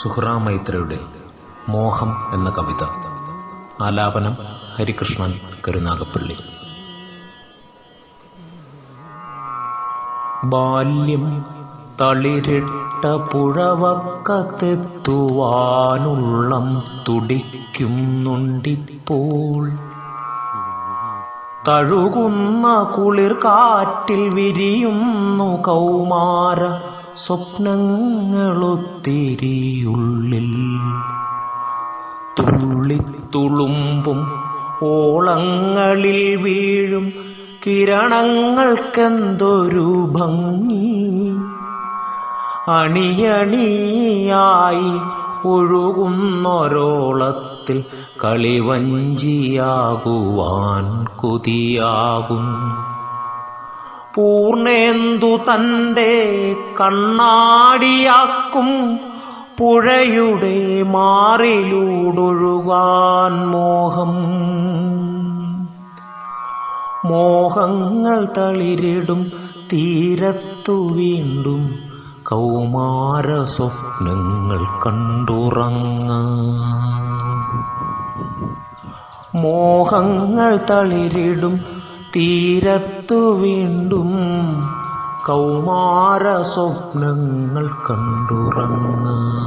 സുഹ്റാ മൈത്രയുടെ മോഹം എന്ന കവിത. ആലാപനം ഹരികൃഷ്ണൻ കരുനാഗപ്പള്ളി. ബാല്യം തളിരിട്ട പുഴവക്കത്തെത്തുവാനുള്ളം തുടിക്കുന്നുണ്ടിപ്പോൾ. തഴുകുന്ന കുളിർ കാറ്റിൽ വിരിയുന്നു കൗമാര സ്വപ്നങ്ങളൊത്തിരിയുള്ളിൽ. തുള്ളിത്തുളുമ്പും ഓളങ്ങളിൽ വീഴും കിരണങ്ങൾക്കെന്തൊരു ഭംഗി. അണിയണിയായി ഒഴുകുന്നൊരോളത്തിൽ കളിവഞ്ചിയാകുവാൻ കൊതിയാകും. പൂർണേന്ദു തന്റെ കണ്ണാടിയാക്കും പുഴയുടെ മാറിലൂടൊഴുകാൻ മോഹം. മോഹങ്ങൾ തളിരിടും തീരത്തു വീണ്ടും കൗമാര സ്വപ്നങ്ങൾ കണ്ടുറങ്ങാം. മോഹങ്ങൾ തളിരിടും തീരത്തു വീണ്ടും കൗമാര സ്വപ്നങ്ങൾ കണ്ടുറങ്ങാം.